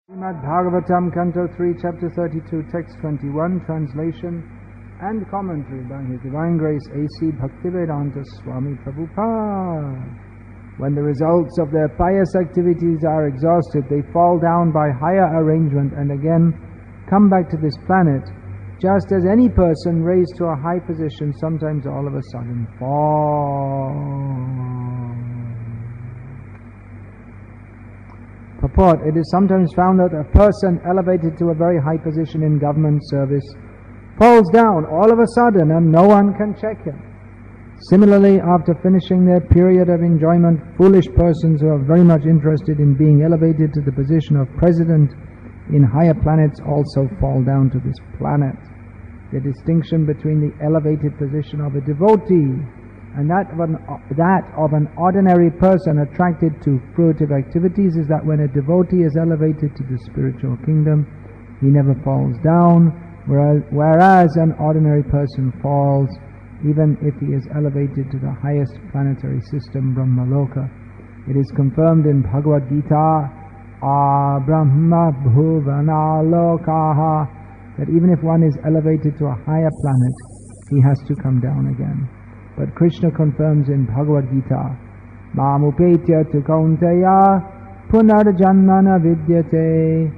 Srimad Bhagavatam, Canto 3, Chapter 32, Text 21, Translation and Commentary by His Divine Grace A.C. Bhaktivedanta Swami Prabhupada. When the results of their pious activities are exhausted, they fall down by higher arrangement and again come back to this planet, just as any person raised to a high position sometimes all of a sudden falls. Purport: it is sometimes found that a person elevated to a very high position in government service falls down all of a sudden and no one can check him. Similarly, after finishing their period of enjoyment, foolish persons who are very much interested in being elevated to the position of president in higher planets also fall down to this planet. The distinction between the elevated position of a devotee and that of an ordinary person attracted to fruitive activities is that when a devotee is elevated to the spiritual kingdom, he never falls down, whereas an ordinary person falls even if he is elevated to the highest planetary system, Brahmaloka. It is confirmed in Bhagavad Gita, Brahma Bhuvana Lokaha, that even if one is elevated to a higher planet, he has to come down again. But Krishna confirms in Bhagavad Gita, Mamupetya tu kaunteya punarjanmana vidyate.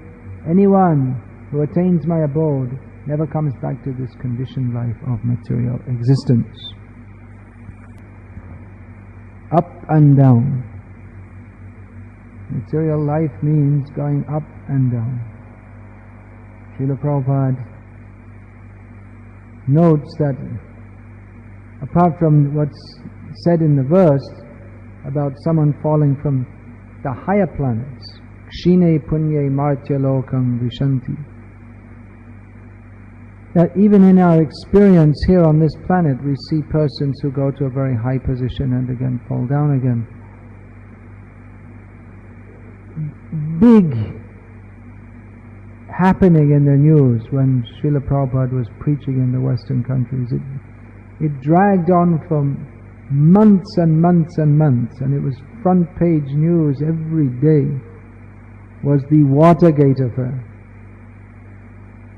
Anyone who attains my abode never comes back to this conditioned life of material existence. Up and down. Material life means going up and down. Srila Prabhupada notes that apart from what's said in the verse about someone falling from the higher planets, Kshine Punye Martya Lokam Vishanti, that even in our experience here on this planet we see persons who go to a very high position and again fall down again. Big happening in the news when Srila Prabhupada was preaching in the Western countries. It dragged on for months and months and months, and it was front page news every day, was the Watergate affair,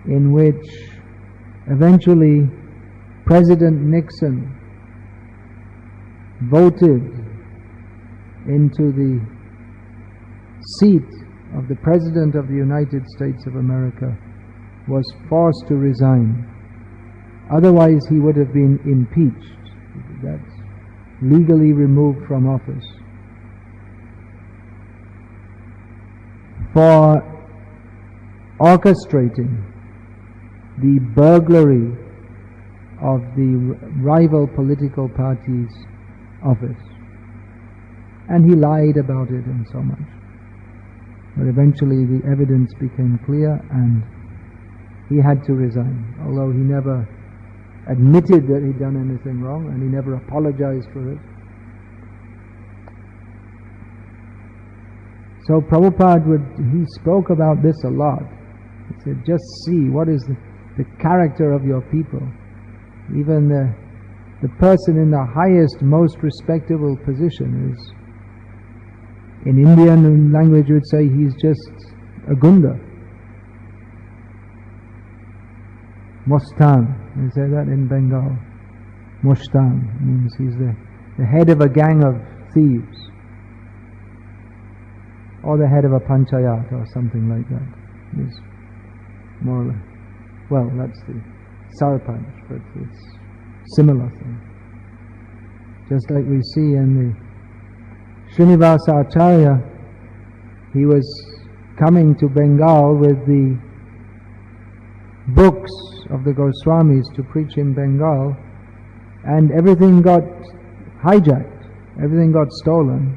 in which eventually President Nixon voted into the seat of the President of the United States of America, was forced to resign. Otherwise he would have been impeached. That's legally removed from office. For orchestrating the burglary of the rival political party's office. And he lied about it and so much. But eventually the evidence became clear and he had to resign, although he never admitted that he'd done anything wrong and he never apologized for it. So Prabhupada he spoke about this a lot. He said, just see what is the character of your people. Even the person in the highest, most respectable position is, in Indian language you would say he's just a gunda. Mostan, they say that in Bengal. Mostan means he's the head of a gang of thieves, or the head of a panchayat or something like that. He's more like, well, that's the sarpanch, but it's similar thing. Just like we see in the Srinivasa Acharya, he was coming to Bengal with the books of the Goswamis to preach in Bengal, and everything got hijacked, everything got stolen.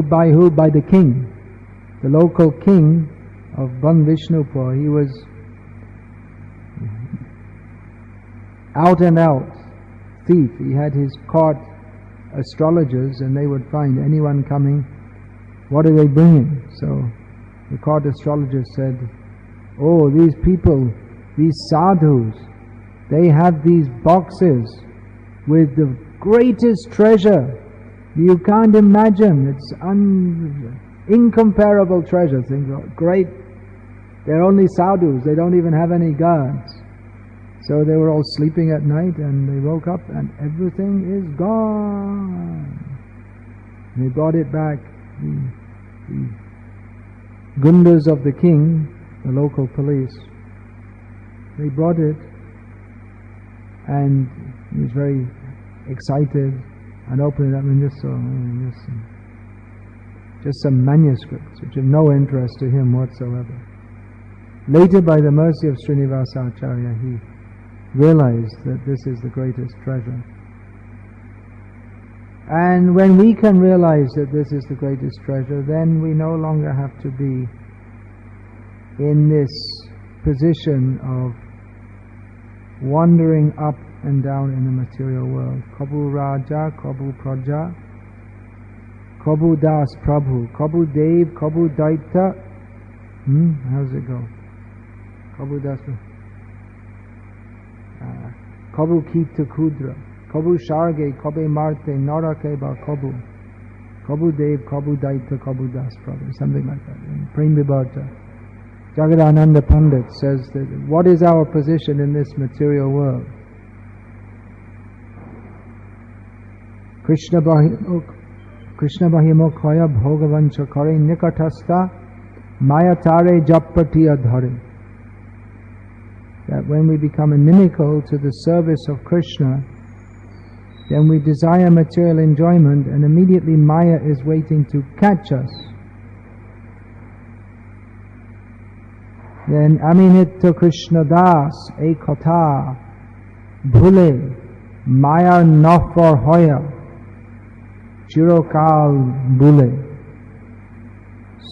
By who? By the king. The local king of Ban Vishnupur. He was out and out thief. He had his court astrologers and they would find anyone coming, what are they bringing? So the court astrologers said, oh, these people, these sadhus, they have these boxes with the greatest treasure. You can't imagine. It's incomparable treasure. Think of great They're only sadhus, they don't even have any guards. So they were all sleeping at night and they woke up and everything is gone. And they brought it back. The gundas of the king, the local police, they brought it, and he was very excited and opened it up and just saw just some manuscripts which have no interest to him whatsoever. Later, by the mercy of Srinivasa Acharya, he realized that this is the greatest treasure. And when we can realize that this is the greatest treasure, then we no longer have to be in this position of wandering up and down in the material world. Kabu Raja, Kabu Praja, Kabu Das Prabhu, Kabu Dev, Kabu Daita. How's it go? Kabu Das Kabu Kita Kudra, Kabu Sharge, Kabe Marte, Narake Ba Kabu, Kabu Dev, Kabu Daita, Kabu Das Prabhu, something like that. In Prem Vibharta, Jagadananda Pandit says that what is our position in this material world? Krishna Bahimok Hoya Bhogavancha Kare Nikatasta Maya Tare Japatiya Dhare. That when we become inimical to the service of Krishna, then we desire material enjoyment and immediately Maya is waiting to catch us. Then Aminit to Krishna Das Ekata Bhule Maya Nafor Hoya Chirokal Bhule.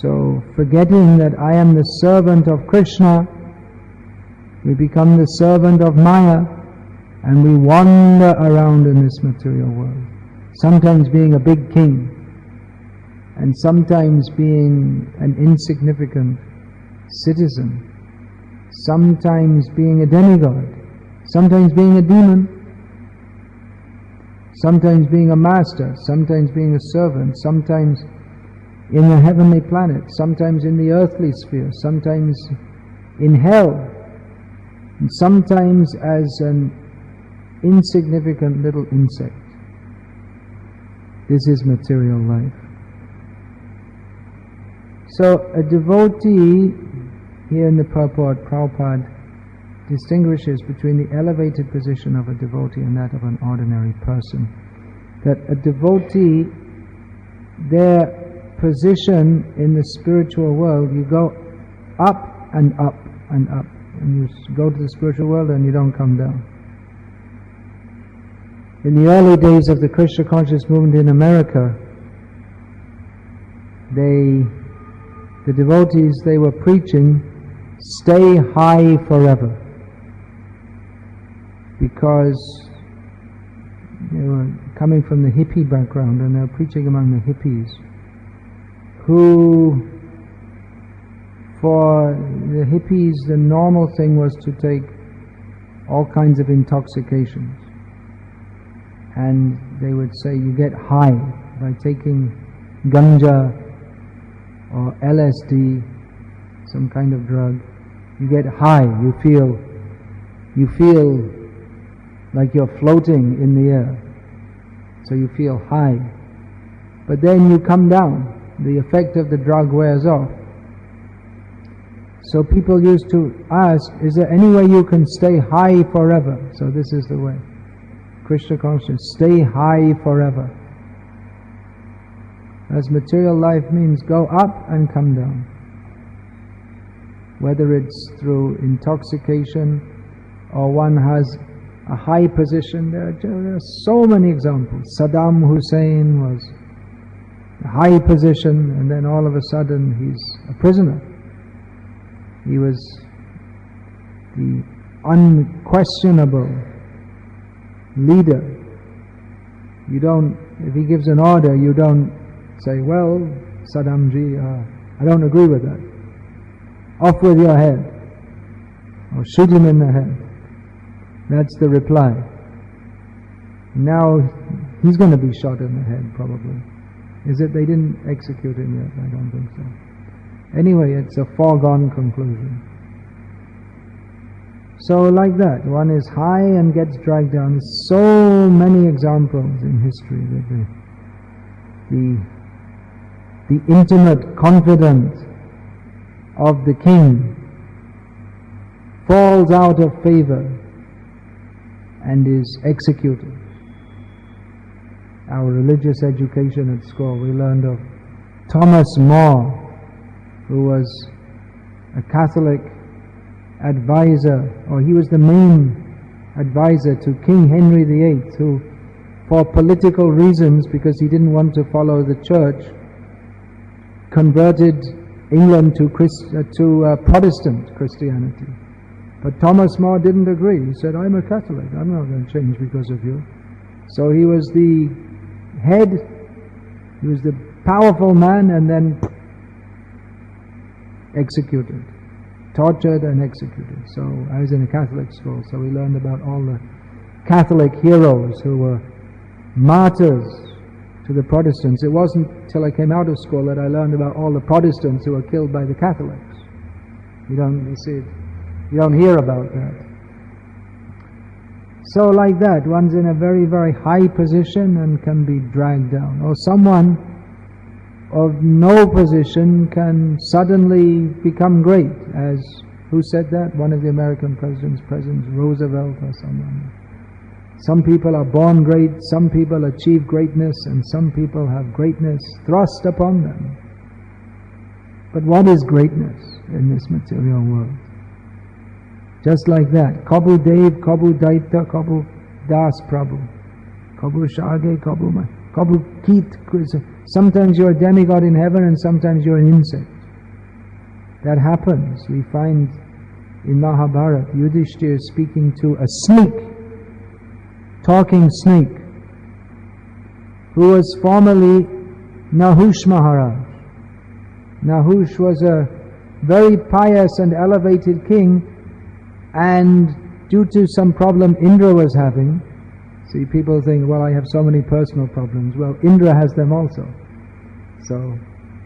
So forgetting that I am the servant of Krishna, we become the servant of Maya and we wander around in this material world. Sometimes being a big king and sometimes being an insignificant citizen, sometimes being a demigod, sometimes being a demon, sometimes being a master, sometimes being a servant, sometimes in the heavenly planet, sometimes in the earthly sphere, sometimes in hell, and sometimes as an insignificant little insect. This is material life. So a devotee, here in the purport, Prabhupada distinguishes between the elevated position of a devotee and that of an ordinary person. That a devotee, their position in the spiritual world, you go up and up and up. And you go to the spiritual world and you don't come down. In the early days of the Krishna conscious movement in America, the devotees, they were preaching, stay high forever. Because they were coming from the hippie background and they were preaching among the hippies, who, for the hippies, the normal thing was to take all kinds of intoxications. And they would say you get high by taking ganja or LSD, some kind of drug. You get high, you feel like you're floating in the air. So you feel high. But then you come down. The effect of the drug wears off. So people used to ask, is there any way you can stay high forever? So this is the way. Krishna consciousness, stay high forever. As material life means, go up and come down. Whether it's through intoxication or one has a high position, there are so many examples. Saddam Hussein was a high position and then all of a sudden he's a prisoner. He was the unquestionable leader. You don't, if he gives an order, you don't say, well, Saddamji, I don't agree with that. Off with your head. Or shoot him in the head. That's the reply. Now, he's going to be shot in the head, probably. Is it they didn't execute him yet? I don't think so. Anyway, it's a foregone conclusion. So like that, one is high and gets dragged down. There's so many examples in history that the intimate confidant of the king falls out of favor and is executed. Our religious education at school, we learned of Thomas More, who was a Catholic advisor, or he was the main advisor to King Henry VIII, who, for political reasons, because he didn't want to follow the church, converted England to Protestant Christianity. But Thomas More didn't agree. He said, I'm a Catholic, I'm not going to change because of you. So he was the head, he was the powerful man, and then executed, tortured and executed. So I was in a Catholic school, so we learned about all the Catholic heroes who were martyrs to the Protestants. It wasn't till I came out of school that I learned about all the Protestants who were killed by the Catholics. You don't hear about that. So like that, one's in a very, very high position and can be dragged down. Or someone of no position can suddenly become great, as, who said that? One of the American presidents, President Roosevelt or someone. Some people are born great, some people achieve greatness, and some people have greatness thrust upon them. But what is greatness in this material world? Just like that. Kabu Dev, Kabu Daita, Kabu Das Prabhu. Kabu Shage, Kabu Ma. Kabu Kit. Sometimes you're a demigod in heaven and sometimes you're an insect. That happens. We find in Mahabharata, Yudhishthira speaking to a snake, talking snake, who was formerly Nahush Maharaj. Nahush was a very pious and elevated king, and due to some problem Indra was having, see, people think, well, I have so many personal problems. Well, Indra has them also. So,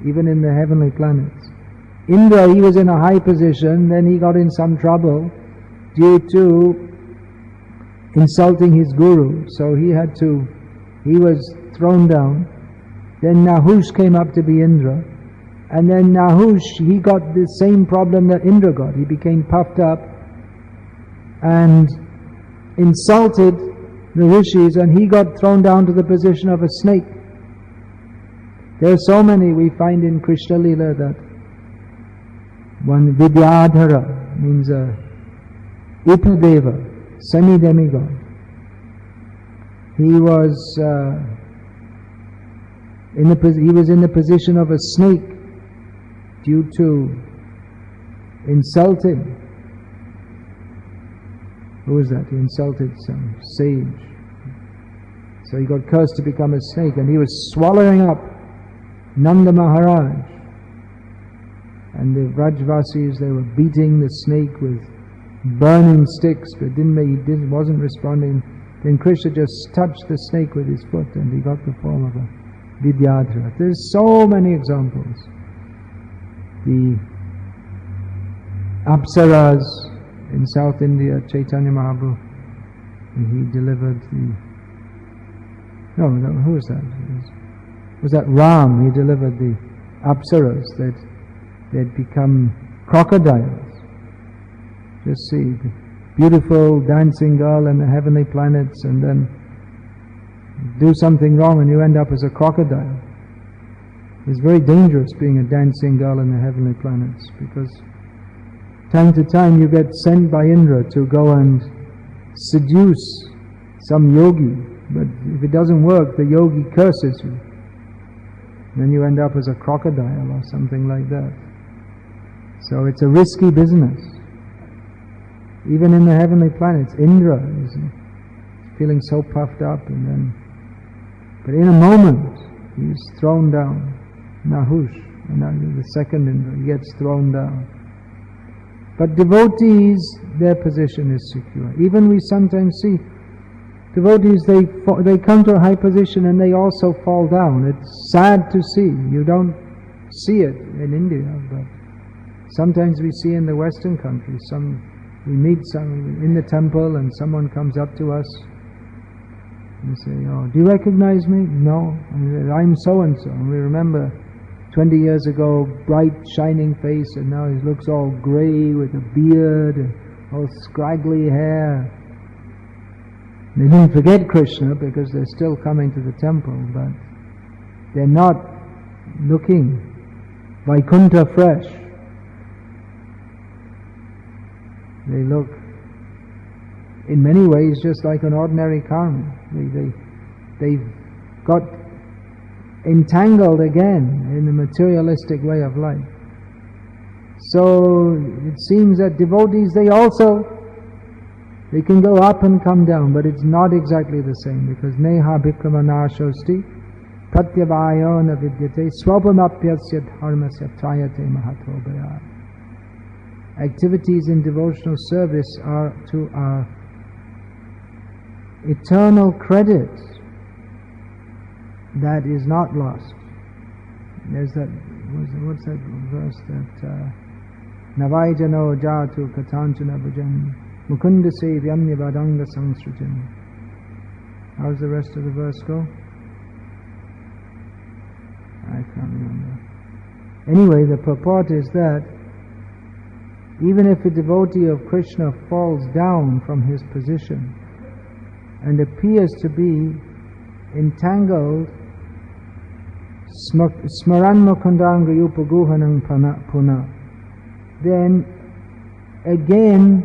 even in the heavenly planets. Indra, he was in a high position, then he got in some trouble due to insulting his guru. So he was thrown down. Then Nahush came up to be Indra. And then Nahush, he got the same problem that Indra got. He became puffed up and insulted the rishis, and he got thrown down to the position of a snake. There are so many we find in Krishna Lila that one Vidyadhara means a Ipudeva, semi-demigod. He was in the position of a snake due to insulting. Who was that? He insulted some sage. So he got cursed to become a snake, and he was swallowing up Nanda Maharaj. And the Vrajvasis, they were beating the snake with burning sticks, but wasn't responding. Then Krishna just touched the snake with his foot, and he got the form of a Vidyadhara. There's so many examples. The Apsaras in South India, Chaitanya Mahaprabhu, he delivered who was that? Was that Ram? He delivered the Apsaras that they'd become crocodiles. Just see, the beautiful dancing girl in the heavenly planets, and then do something wrong and you end up as a crocodile. It's very dangerous being a dancing girl in the heavenly planets, because time to time you get sent by Indra to go and seduce some yogi, but if it doesn't work, the yogi curses you. Then you end up as a crocodile or something like that. So it's a risky business. Even in the heavenly planets, Indra is feeling so puffed up, but in a moment he's thrown down. Nahush, and the second Indra, he gets thrown down. But devotees, their position is secure. Even we sometimes see devotees, they come to a high position and they also fall down. It's sad to see. You don't see it in India, but sometimes we see in the Western countries, we meet some in the temple and someone comes up to us and say, "Oh, do you recognize me?" "No." "I'm so-and-so." And we remember 20 years ago, bright shining face, and now he looks all grey with a beard and all scraggly hair. They didn't forget Krishna because they're still coming to the temple, but they're not looking Vaikuntha fresh. They look in many ways just like an ordinary karma. They've got entangled again in the materialistic way of life. So it seems that devotees, they can go up and come down, but it's not exactly the same, because neha bhikramanashosti pratyavayo na vidyate swapamapyasya dharmasya trayate mahato bhaya. Activities in devotional service are to our eternal credit that is not lost. There's that, what's that verse that Navaijano jatu katanchana bhajan mukunda sevyanya vadanga sangsrutim. How's the rest of the verse go? I can't remember. Anyway, the purport is that even if a devotee of Krishna falls down from his position and appears to be entangled, smaran mukundanga yupaguhanang puna, then again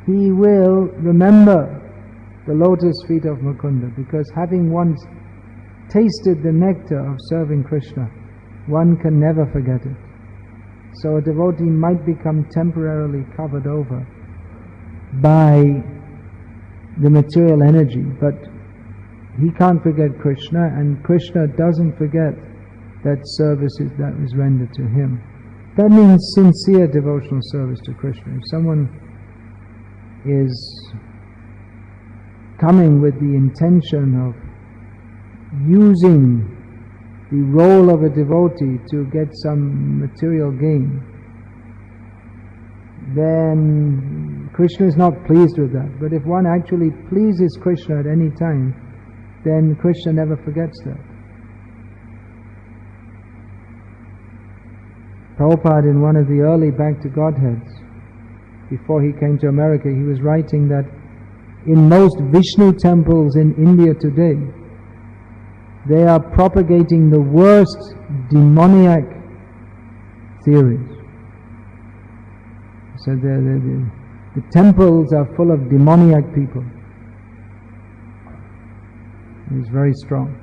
he will remember the lotus feet of Mukunda, because having once tasted the nectar of serving Krishna, one can never forget it. So a devotee might become temporarily covered over by the material energy, but he can't forget Krishna, and Krishna doesn't forget that service that was rendered to him. That means sincere devotional service to Krishna. If someone is coming with the intention of using the role of a devotee to get some material gain, then Krishna is not pleased with that. But if one actually pleases Krishna at any time, then Krishna never forgets that. Prabhupada, in one of the early Back to Godheads, before he came to America, he was writing that in most Vishnu temples in India today, they are propagating the worst demoniac theories. So the temples are full of demoniac people. He's very strong.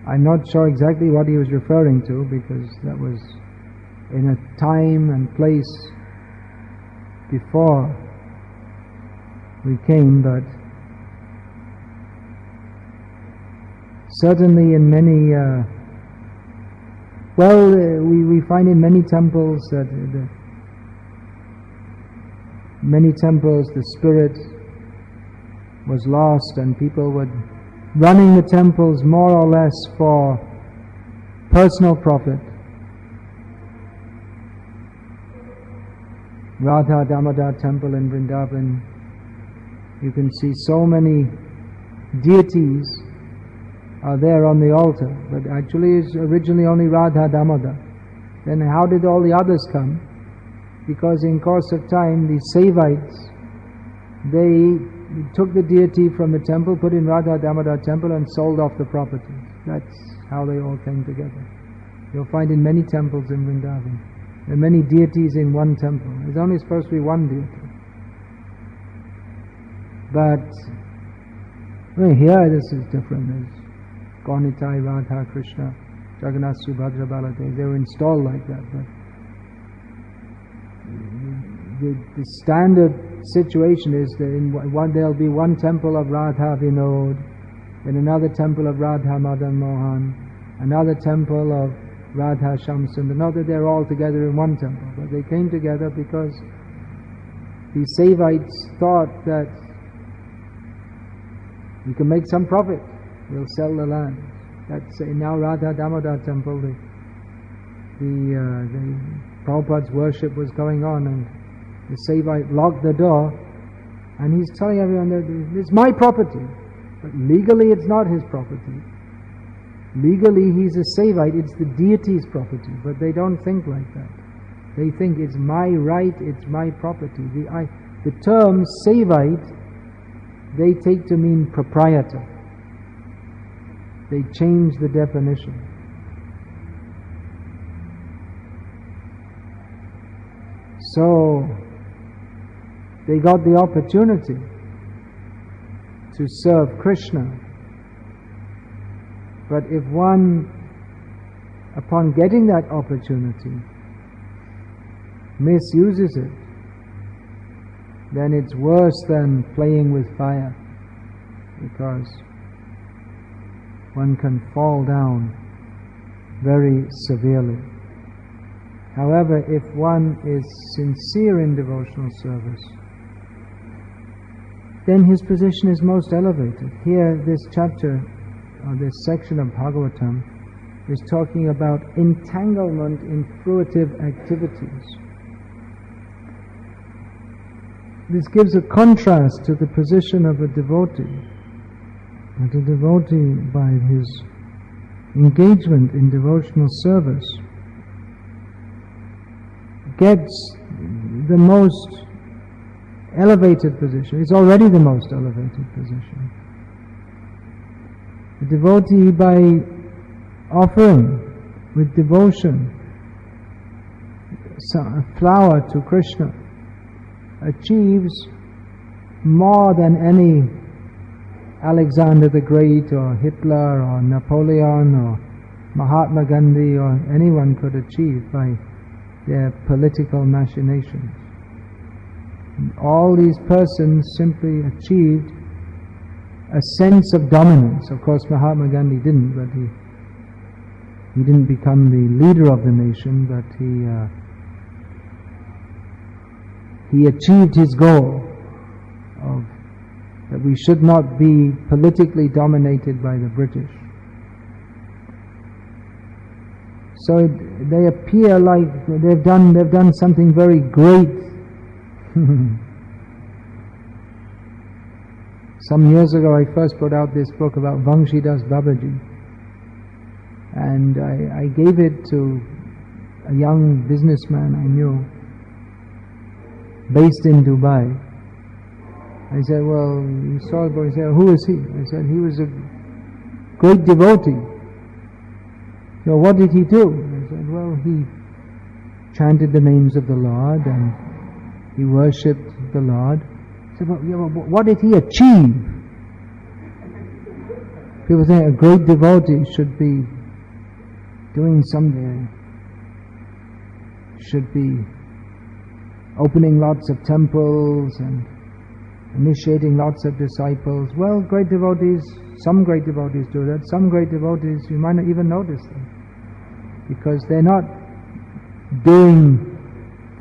I'm not sure exactly what he was referring to, because that was in a time and place before we came, but certainly in many, we find in many temples that the spirit was lost, and people were running the temples more or less for personal profit. Radha Damodar temple in Vrindavan, you can see so many deities are there on the altar, but actually it's originally only Radha Damodar. Then how did all the others come? Because in course of time, the Saivites, they took the deity from the temple, put in Radha Damodar temple, and sold off the property. That's how they all came together. You'll find in many temples in Vrindavan, there are many deities in one temple. There's only supposed to be one deity. But here this is different. There's Gaunitai, Radha, Krishna, Jagannath, Subhadra, Baladev. They were installed like that. But the standard situation is that there'll be one temple of Radha Vinod, then another temple of Radha Madan Mohan, another temple of Radha Shamsund. Not that they're all together in one temple, but they came together because the Saivites thought that we can make some profit. We'll sell the land. That's now Radha Damodar temple. the Prabhupada's worship was going on, and the Sevite locked the door, and he's telling everyone that it's my property, but legally it's not his property. Legally he's a Sevite, it's the deity's property, but they don't think like that. They think it's my right, it's my property. The term Sevite, they take to mean proprietor. They change the definition. So, they got the opportunity to serve Krishna. But if one, upon getting that opportunity, misuses it, then it's worse than playing with fire, because one can fall down very severely. However, if one is sincere in devotional service, then his position is most elevated. Here, this chapter, or this section of Bhagavatam, is talking about entanglement in fruitive activities. This gives a contrast to the position of a devotee. That a devotee, by his engagement in devotional service, gets the most elevated position. It's already the most elevated position. The devotee, by offering with devotion a flower to Krishna, achieves more than any Alexander the Great or Hitler or Napoleon or Mahatma Gandhi or anyone could achieve by their political machinations. And all these persons simply achieved a sense of dominance. Of course, Mahatma Gandhi didn't, but he didn't become the leader of the nation, but he achieved his goal of that we should not be politically dominated by the British. So they appear like they've done something very great. Some years ago I first put out this book about Vangshidas Babaji, and I gave it to a young businessman I knew, based in Dubai. I said, well, you saw it, but he said, who is he? I said, he was a great devotee. So what did he do? I said, well, he chanted the names of the Lord and he worshipped the Lord. I said, well, what did he achieve? People think a great devotee should be doing something, should be opening lots of temples and initiating lots of disciples. Well, great devotees, some great devotees do that. Some great devotees, you might not even notice them, because they're not doing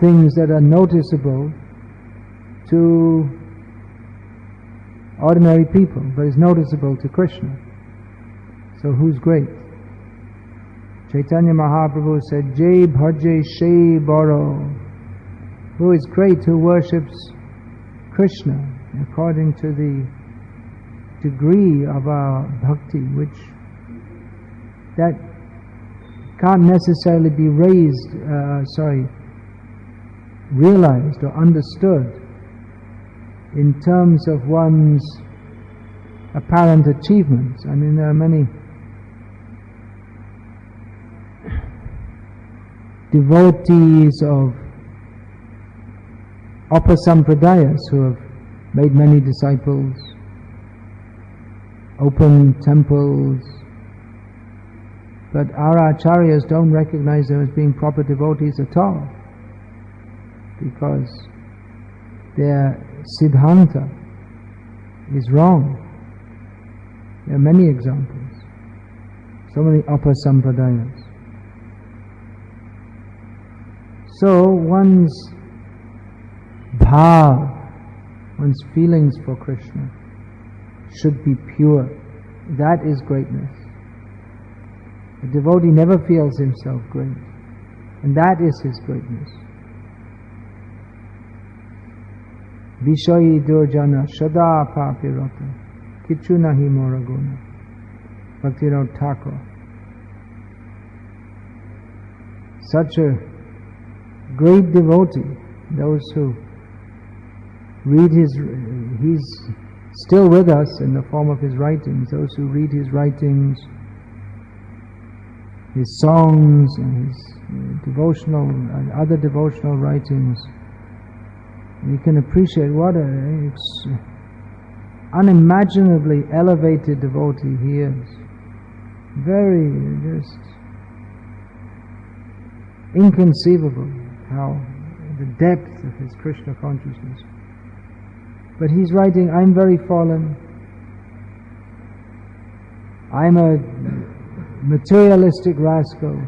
things that are noticeable to ordinary people, but is noticeable to Krishna. So who's great? Chaitanya Mahaprabhu said, Jai bhaje Shai Baro. Who is great? Who worships Krishna according to the degree of our bhakti, which that can't necessarily be realized or understood in terms of one's apparent achievements. I mean, there are many devotees of Upasampradayas who have made many disciples, opened temples, but our acharyas don't recognize them as being proper devotees at all, because their siddhanta is wrong. There are many examples, so many Upasampradayas. So one's bhav, one's feelings for Krishna should be pure. That is greatness. The devotee never feels himself great. And that is his greatness. Vishayi durjana shada papirata kichu nahi moraguna. Bhaktivinoda Thakur. Such a great devotee, those who read he's still with us in the form of his writings, those who read his writings, his songs and his devotional and other devotional writings, you can appreciate what an unimaginably elevated devotee he is. Very just inconceivable how the depth of his Krishna consciousness. But he's writing, I'm very fallen, I'm a materialistic rascal,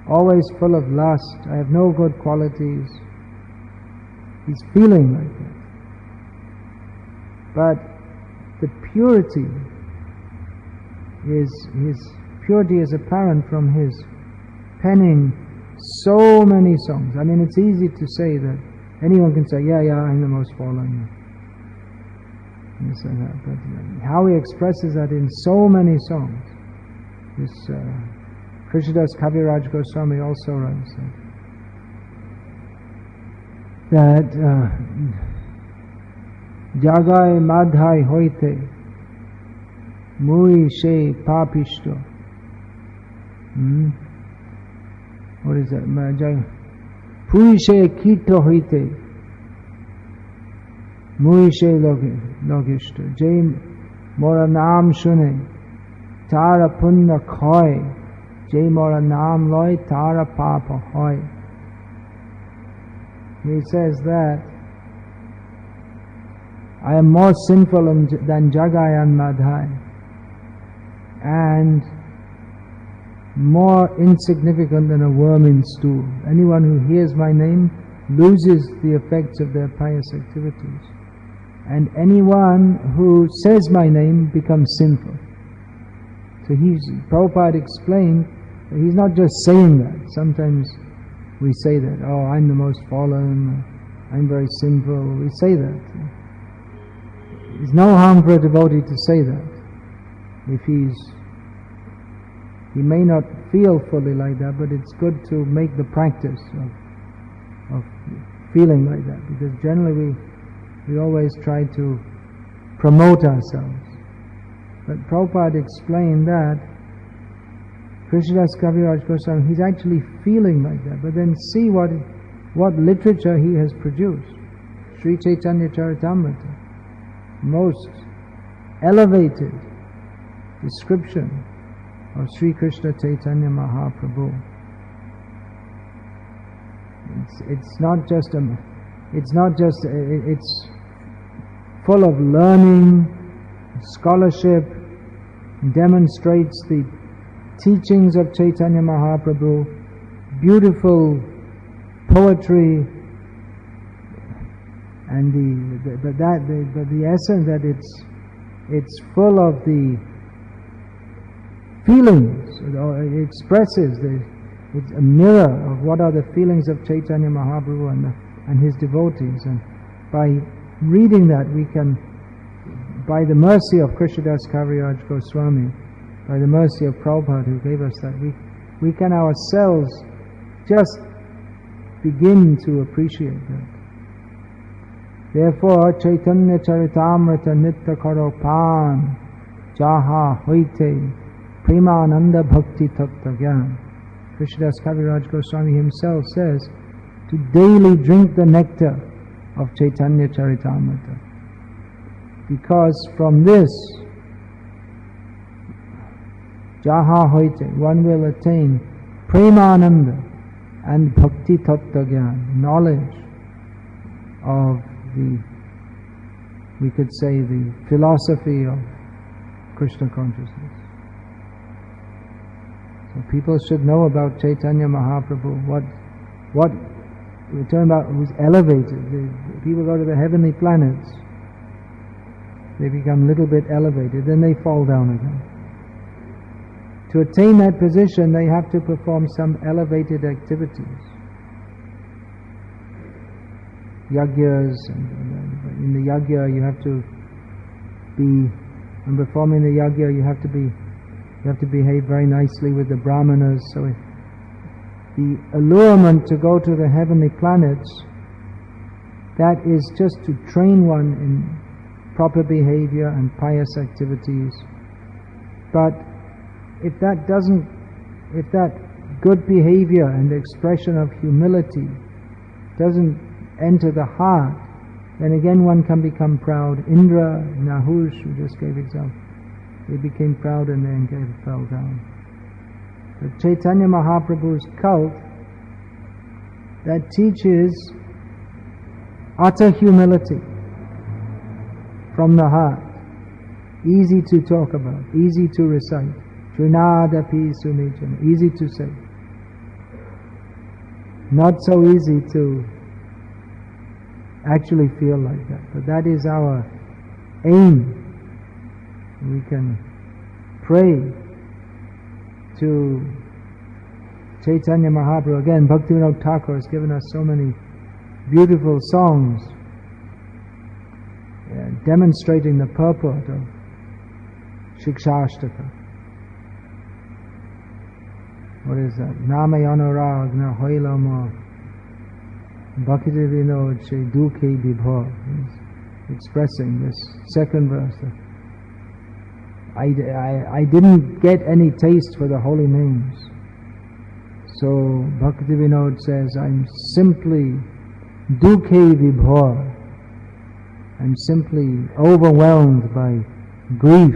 always full of lust, I have no good qualities. He's feeling like that. But the purity is apparent from his penning so many songs. I mean, it's easy to say that anyone can say, yeah, I'm the most fallen. And so that, but how he expresses that in so many songs. This Krishnadas Kaviraj Goswami also writes that Jagai Madhai Hoite Mui She Papishto. What is that? Pui She Kito Hoite Mui She Logishto. Jai Mora Naam Shune Tara Punna Khoi. Jai Mora Naam Loi Tara Papa Hoi. He says that I am more sinful than Jagai and Madhai, and more insignificant than a worm in stool. Anyone who hears my name loses the effects of their pious activities, and anyone who says my name becomes sinful. So Prabhupada explained that he's not just saying that. Sometimes we say that, oh, I'm the most fallen, I'm very sinful. We say that. There's no harm for a devotee to say that. If he may not feel fully like that, but it's good to make the practice of feeling like that, because generally we always try to promote ourselves. But Prabhupada explained that Krishnadas Kaviraj Goswami, he's actually feeling like that. But then see what literature he has produced. Sri Chaitanya Charitamrita, most elevated description of Sri Krishna Chaitanya Mahaprabhu. It's full of learning, scholarship, demonstrates the teachings of Chaitanya Mahaprabhu, beautiful poetry, and the essence that it's full of the feelings. It expresses it's a mirror of what are the feelings of Chaitanya Mahaprabhu and his devotees. And by reading that, we can, by the mercy of Krishnadas Kaviraj Goswami, by the mercy of Prabhupada who gave us that, we can ourselves just begin to appreciate that. Therefore, Chaitanya Charitamrita Nitta Karopan Jaha Hoite Premananda Bhakti Tattva Gyan. Krishnadas Kaviraj Goswami himself says to daily drink the nectar of Chaitanya Charitamrita, because from this Jaha Hoite, one will attain Premananda and Bhakti Tattva Gyan, knowledge of we could say the philosophy of Krishna consciousness. So people should know about Chaitanya Mahaprabhu, what we're talking about, who's elevated. People go to the heavenly planets, they become a little bit elevated, then they fall down again. To attain that position, they have to perform some elevated activities. Yagyas, and in the yagya you have to be, when performing the yagya you have to behave very nicely with the brahmanas. So the allurement to go to the heavenly planets, that is just to train one in proper behavior and pious activities. But if that good behavior and expression of humility doesn't enter the heart, then again one can become proud. Indra, Nahush, who just gave example, they became proud and then fell down. So Chaitanya Mahaprabhu's cult, that teaches utter humility from the heart, easy to talk about, easy to recite. Trinadapi Sumichan, easy to say. Not so easy to actually feel like that, but that is our aim. We can pray to Chaitanya Mahaprabhu. Again, Bhaktivinoda Thakur has given us so many beautiful songs demonstrating the purport of Shikshashtaka. What is that? Namayana na hoilama Bhaktivinoda Shri Dukhe Vibhor. Expressing this second verse. I didn't get any taste for the holy names. So Bhaktivinoda says, I'm simply Dukhe Vibhor. I'm simply overwhelmed by grief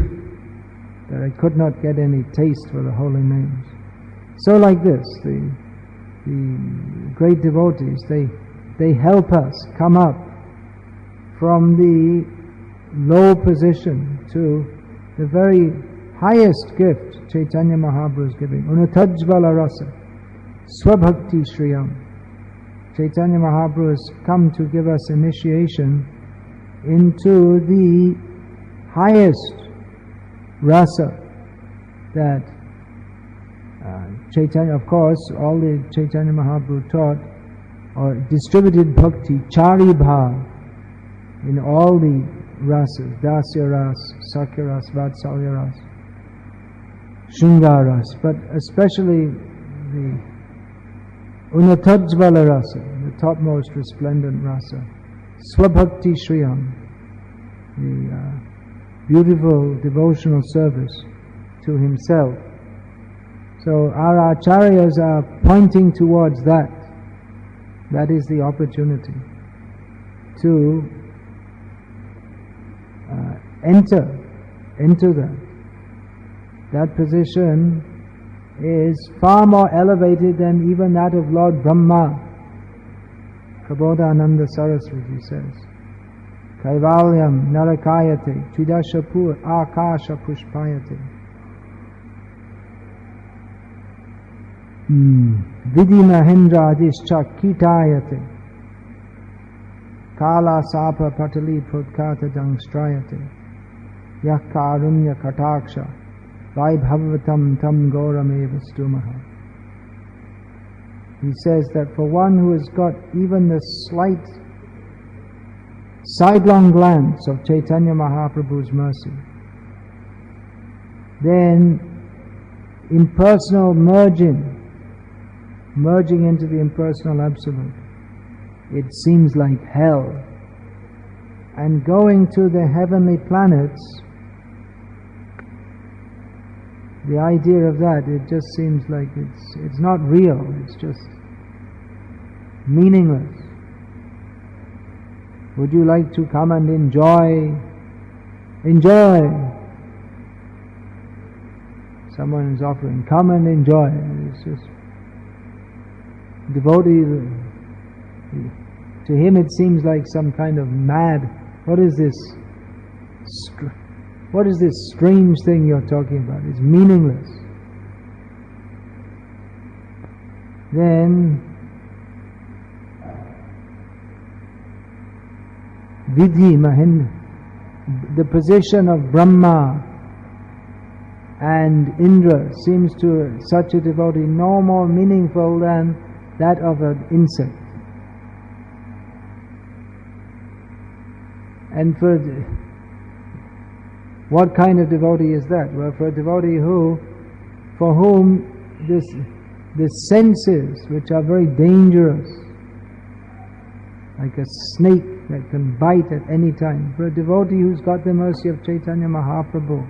that I could not get any taste for the holy names. So like this, the great devotees, they help us come up from the low position to the very highest gift Chaitanya Mahaprabhu is giving. Unatajvala rasa, swabhakti shriyam. Chaitanya Mahaprabhu has come to give us initiation into the highest rasa that Chaitanya, of course, all the Chaitanya Mahaprabhu taught or distributed bhakti, chari bhav, in all the rasas, dasya ras, sakya ras, vatsalya ras, shringar ras, but especially the unatajvala rasa, the topmost resplendent rasa, swabhakti shriyam, the beautiful devotional service to himself. So our acharyas are pointing towards that. That is the opportunity to enter that. That position is far more elevated than even that of Lord Brahma. Prabodhananda Saraswati says, Kaivalyam narakayate tridashapur akasha pushpayate. Vidhi Mahendra Adishcha Kitayate Kala Sapa Patali Prodkata Dangstrayate Yakarunya Kataksha Vaibhavatam Tam Gorameva Stumaha. He says that for one who has got even the slight sidelong glance of Chaitanya Mahaprabhu's mercy, then impersonal merging into the impersonal absolute, it seems like hell. And going to the heavenly planets, the idea of that, it just seems like it's not real, it's just meaningless. Would you like to come and enjoy? Someone is offering, come and enjoy. It's just devotee, to him it seems like some kind of mad, what is this strange thing you're talking about? It's meaningless. Then Vidhi Mahendra, the position of Brahma, and Indra seems to such a devotee no more meaningful than that of an insect. And for what kind of devotee is that? Well, for a devotee for whom the senses, which are very dangerous, like a snake that can bite at any time, for a devotee who's got the mercy of Chaitanya Mahaprabhu,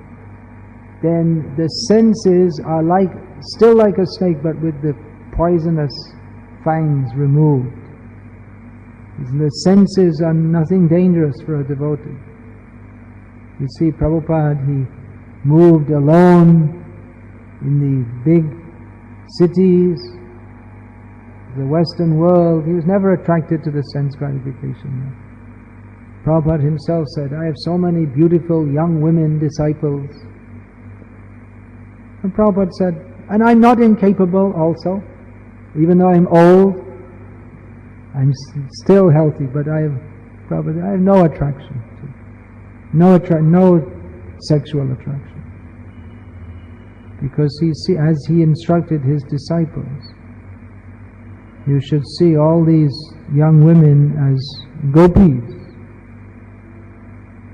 then the senses are still like a snake, but with the poisonous fangs removed. The senses are nothing dangerous for a devotee. You see, Prabhupada, he moved alone in the big cities, the Western world. He was never attracted to the sense gratification. Prabhupada himself said, I have so many beautiful young women disciples. And Prabhupada said, and I'm not incapable also, even though I'm old, I'm still healthy, but I have no attraction, no sexual attraction. Because as he instructed his disciples, you should see all these young women as gopis.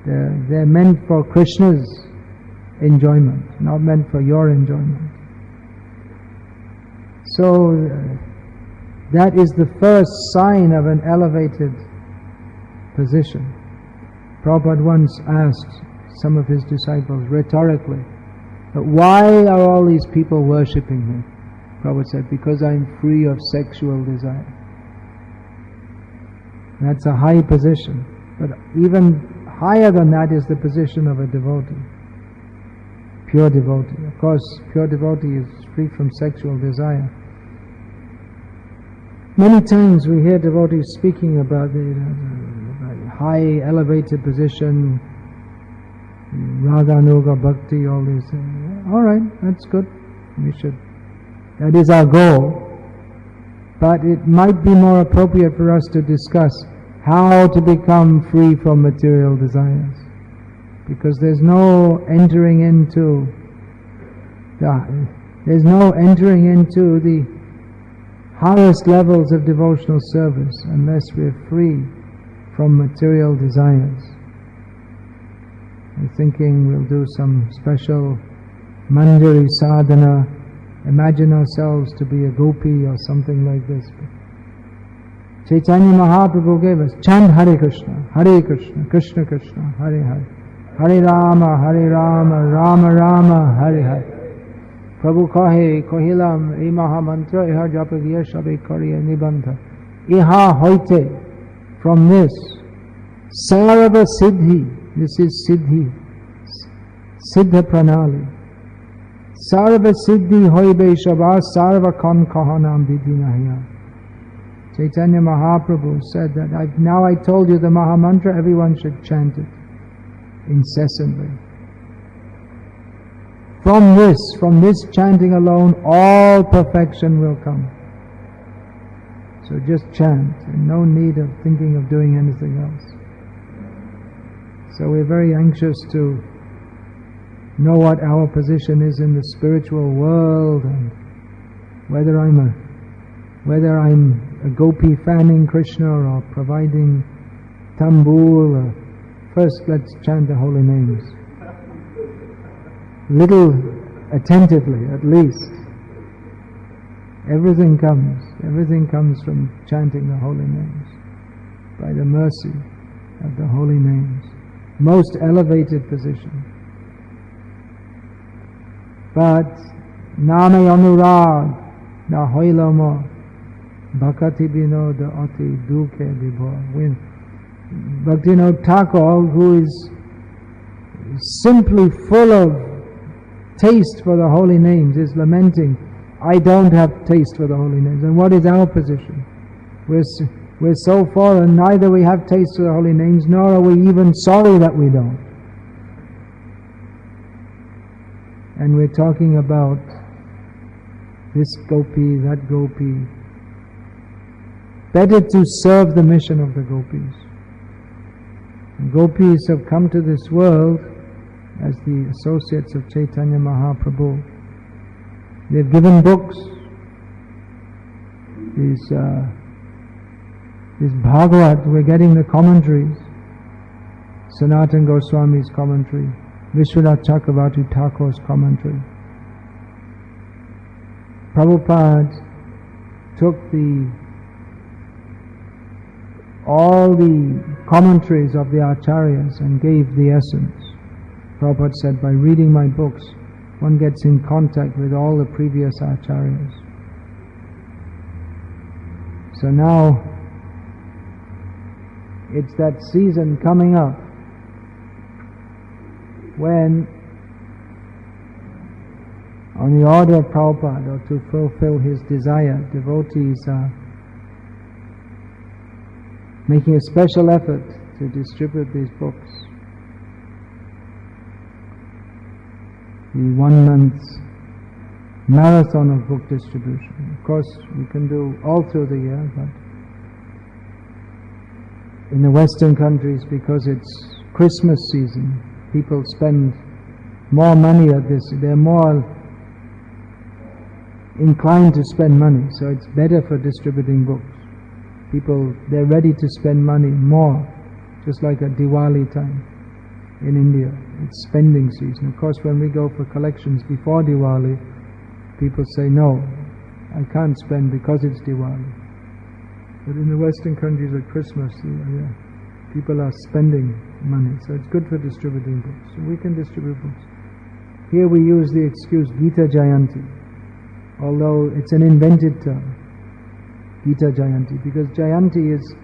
They're meant for Krishna's enjoyment, not meant for your enjoyment. So that is the first sign of an elevated position. Prabhupada once asked some of his disciples rhetorically, but why are all these people worshipping me? Prabhupada said, because I'm free of sexual desire. That's a high position, but even higher than that is the position of a devotee, pure devotee. Of course, pure devotee is free from sexual desire. Many times we hear devotees speaking about the high elevated position, Raga, Nuga, Bhakti, all these things. All right, that's good. That is our goal. But it might be more appropriate for us to discuss how to become free from material desires. Because there's no entering into the highest levels of devotional service unless we're free from material desires. I'm thinking we'll do some special Manjari sadhana, imagine ourselves to be a gopi or something like this. Chaitanya Mahaprabhu gave us, chant Hare Krishna, Krishna Krishna, Hare Hare, Hare Rama, Rama Rama, Hare Hare. Prabhu kohilam, ei mahamantra, iha japagiya shabe kariya nibandha. Iha hoite, from this, sarva siddhi, this is siddhi, siddha pranali. Sarva siddhi hoibe shabha, sarva kon kahanam vidhinahya. Chaitanya Mahaprabhu said that now I told you the Mahamantra, everyone should chant it incessantly. From this chanting alone, all perfection will come. So just chant, and no need of thinking of doing anything else. So we're very anxious to know what our position is in the spiritual world, and whether I'm a gopi fanning Krishna or providing tambul. First, let's chant the holy names. Little attentively, at least. Everything comes from chanting the holy names, by the mercy of the holy names. Most elevated position. But Name Anurag na hoilamo Bhakati Binoda Ati Duke Vibhor. When Bhaktivinoda Thakur, who is simply full of taste for the holy names, is lamenting, I don't have taste for the holy names. And what is our position? We're so fallen, neither we have taste for the holy names, nor are we even sorry that we don't. And we're talking about this gopi, that gopi. Better to serve the mission of the gopis. And gopis have come to this world as the associates of Chaitanya Mahaprabhu. They've given books. This Bhagavad, we're getting the commentaries. Sanatana Goswami's commentary, Vishwanath Chakravarti Thakur's commentary. Prabhupada took all the commentaries of the acharyas and gave the essence. Prabhupada said, by reading my books, one gets in contact with all the previous acharyas. So now, it's that season coming up when, on the order of Prabhupada, or to fulfill his desire, devotees are making a special effort to distribute these books. The 1 month marathon of book distribution. Of course, we can do all through the year, but in the Western countries, because it's Christmas season, people spend more money at this. They're more inclined to spend money, so it's better for distributing books. People, they're ready to spend money more, just like at Diwali time in India. It's spending season. Of course, when we go for collections before Diwali, people say, no, I can't spend because it's Diwali. But in the Western countries at Christmas, people are spending money, so it's good for distributing books. So we can distribute books. Here we use the excuse Gita Jayanti, although it's an invented term, Gita Jayanti, because Jayanti is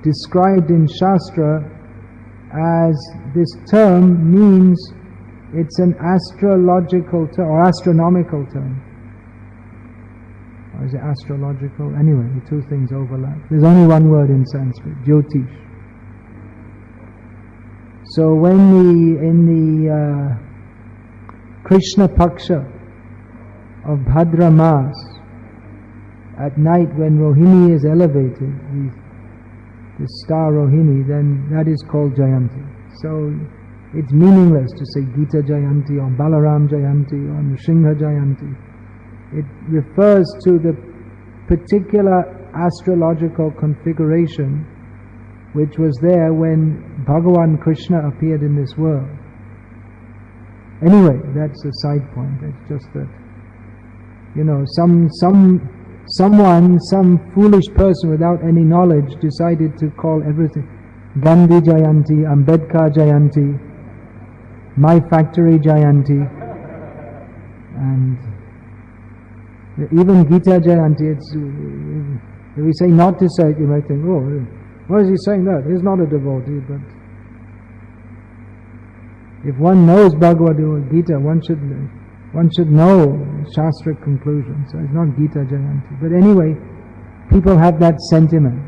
described in Shastra as, this term means it's an astrological term, or astronomical term. Or is it astrological? Anyway, the two things overlap. There's only one word in Sanskrit, Jyotish. So when in the Krishna Paksha of Bhadra Mas, at night when Rohini is elevated, the star Rohini, then that is called Jayanti. So it's meaningless to say Gita Jayanti or Balaram Jayanti or Nrsimha Jayanti. It refers to the particular astrological configuration which was there when Bhagavan Krishna appeared in this world. Anyway, that's a side point. It's just that, some foolish person without any knowledge decided to call everything Gandhi Jayanti, Ambedkar Jayanti, My Factory Jayanti, and even Gita Jayanti. If we say not to say it, you might think, oh, why is he saying that? He's not a devotee. But if one knows Bhagavad Gita, one should know Shastric conclusions. So it's not Gita Jayanti. But anyway, people have that sentiment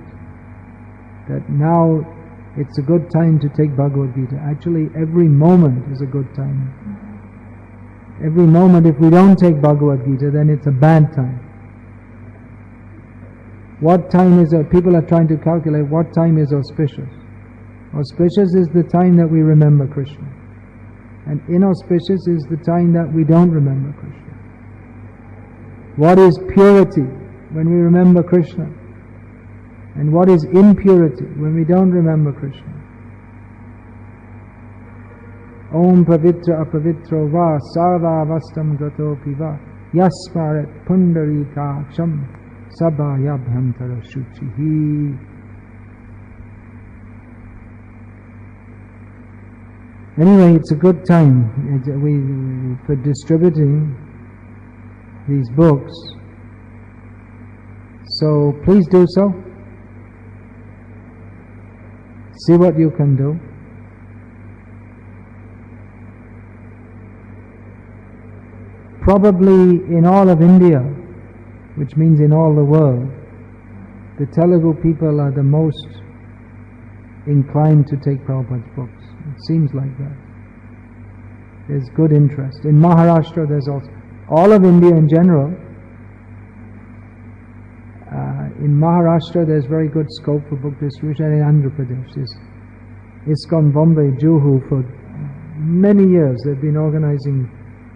that now it's a good time to take Bhagavad Gita. Actually, every moment is a good time. Every moment, if we don't take Bhagavad Gita, then it's a bad time. What time is it? People are trying to calculate what time is auspicious. Auspicious is the time that we remember Krishna. And inauspicious is the time that we don't remember Krishna. What is purity when we remember Krishna? And what is impurity when we don't remember Krishna? Om pavitra apavitro va sarva avastam gatopi va yasmaret pundarika cham sabhaya bhantara shuchihi. Anyway, it's a good time for distributing these books. So please do so. See what you can do. Probably in all of India, which means in all the world, the Telugu people are the most inclined to take Prabhupada's books. It seems like that. There's good interest. In Maharashtra, there's also, all of India in general, in Maharashtra there's very good scope for book distribution, and in Andhra Pradesh, there's ISKCON Bombay, Juhu for many years they've been organizing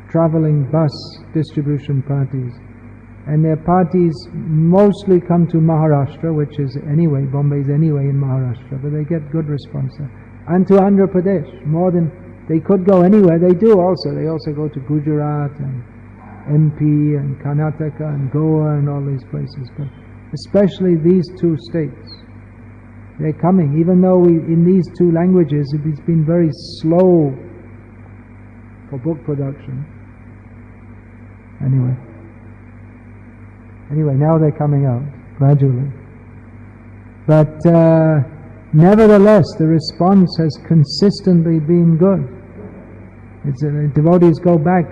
traveling bus distribution parties. And their parties mostly come to Maharashtra, which is anyway, Bombay's anyway in Maharashtra, but they get good response there. And to Andhra Pradesh, more than, they could go anywhere, they do also. They also go to Gujarat and MP and Karnataka and Goa and all these places, but especially these two states. They're coming, even though in these two languages it's been very slow for book production. Anyway, now they're coming out gradually. But nevertheless, the response has consistently been good. Devotees go back.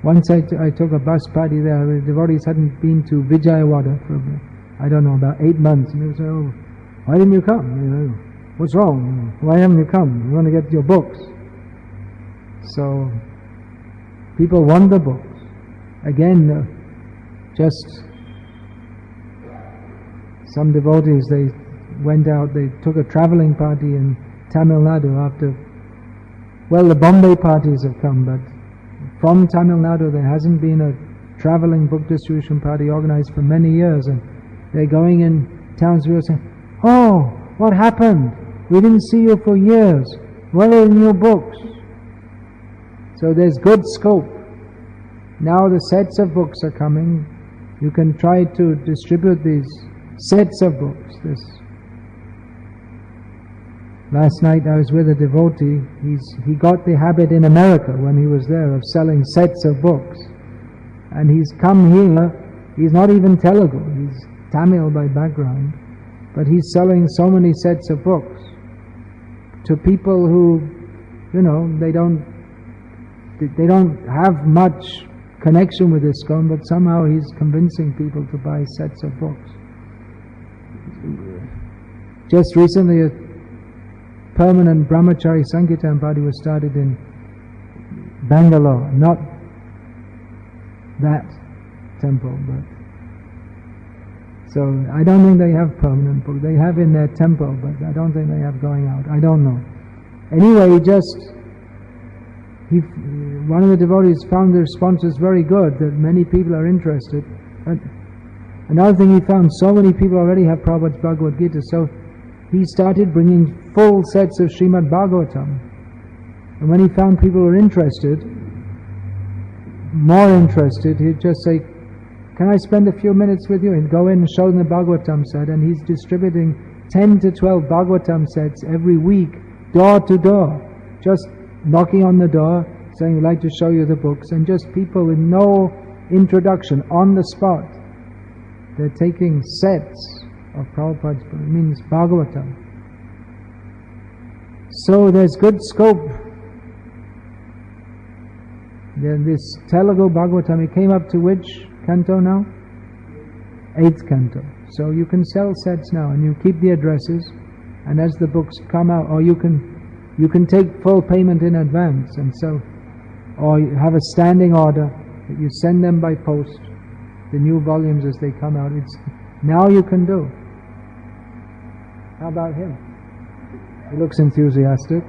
Once I took a bus party there, the devotees hadn't been to Vijayawada for, I don't know, about 8 months. And they would say, "Oh, why didn't you come? What's wrong? Why haven't you come? You want to get your books." So, people want the books. Again, just some devotees, they went out, they took a traveling party in Tamil Nadu after, well, the Bombay parties have come, but from Tamil Nadu there hasn't been a traveling book distribution party organized for many years, and they're going in towns who are saying, "Oh, what happened? We didn't see you for years. Where are your books?" So there's good scope. Now the sets of books are coming. You can try to distribute these sets of books. Last night I was with a devotee. He got the habit in America when he was there of selling sets of books. And he's come here, he's not even Telugu, he's Tamil by background, but he's selling so many sets of books to people who, they don't have much connection with ISKCON, but somehow he's convincing people to buy sets of books. Just recently a permanent Brahmachari Sankirtan party was started in Bangalore, not that temple, but so I don't think they have permanent books. They have in their temple, but I don't think they have going out. I don't know. Anyway, one of the devotees found the response was very good, that many people are interested. And another thing, he found so many people already have Prabhupada's Bhagavad Gita, so he started bringing full sets of Srimad Bhagavatam. And when he found people were interested, more interested, he'd just say, "Can I spend a few minutes with you?" And go in and show them the Bhagavatam set, and he's distributing 10 to 12 Bhagavatam sets every week, door to door, just knocking on the door, saying, "We'd like to show you the books," and just people with no introduction, on the spot. They're taking sets of Prabhupada's, it means Bhagavatam. So there's good scope. Then this Telugu Bhagavatam, it came up to which canto now? 8th canto. So you can sell sets now, and you keep the addresses, and as the books come out, or you can take full payment in advance, and so, or you have a standing order that you send them by post, the new volumes as they come out. It's now you can do. How about him? He looks enthusiastic.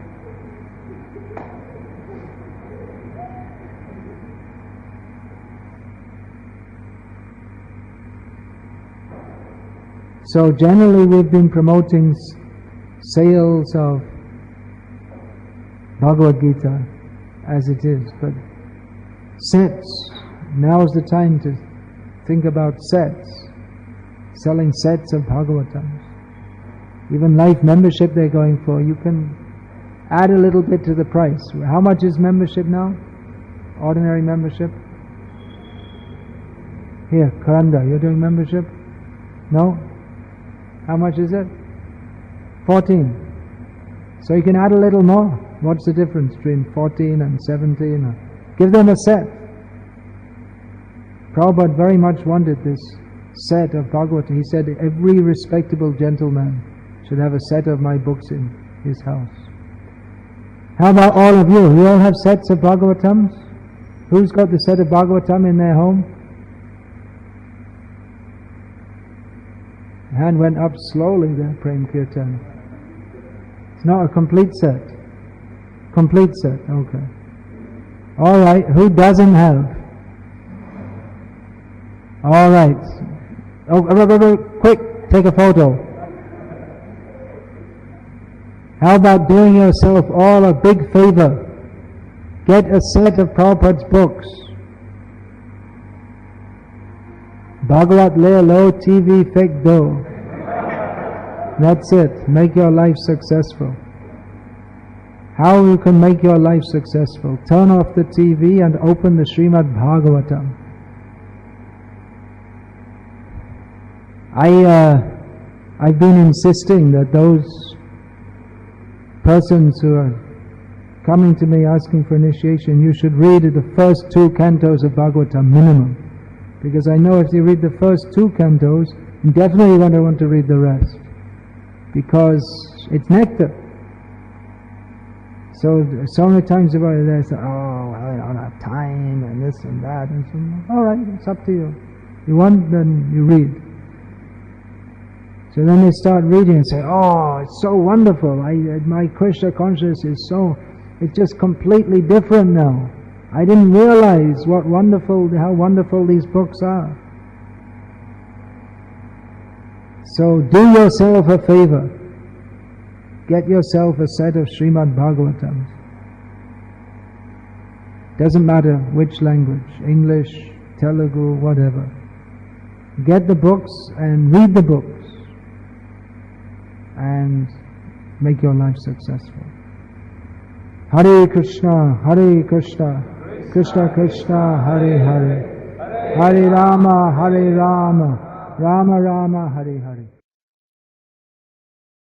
So generally we've been promoting sales of Bhagavad Gita as it is, but sets, now's the time to think about sets, selling sets of Bhagavatams. Even life membership they're going for, you can add a little bit to the price. How much is membership now? Ordinary membership? Here, Karanda, you're doing membership? No? How much is it? 14. So you can add a little more. What's the difference between 14 and 17? Give them a set. Prabhupada very much wanted this set of Bhagavatam. He said every respectable gentleman should have a set of my books in his house. How about all of you? You all have sets of Bhagavatams? Who's got the set of Bhagavatam in their home? Hand went up slowly there, Prem Kirtan. It's not a complete set. Complete set, okay. Alright, who doesn't have? Alright. Oh, quick, take a photo. How about doing yourself all a big favor? Get a set of Prabhupada's books. Bhagavat Le Lo TV Fek Do. That's it. Make your life successful. How you can make your life successful? Turn off the TV and open the Srimad Bhagavatam. I've been insisting that those persons who are coming to me asking for initiation, you should read the first 2 cantos of Bhagavatam minimum. Because I know if you read the first 2 cantos, you definitely going to want to read the rest. Because it's nectar. So many times about it, they say, oh, well, I don't have time, and this and that. And so, all right, it's up to you. You want, then you read. So then they start reading and say, oh, it's so wonderful. My Krishna consciousness is so, it's just completely different now. I didn't realize how wonderful these books are. So do yourself a favor. Get yourself a set of Srimad Bhagavatams. Doesn't matter which language, English, Telugu, whatever. Get the books and read the books and make your life successful. Hare Krishna, Krishna Krishna, Hare Hare, Hare Rama, Rama Rama, Hare Hare.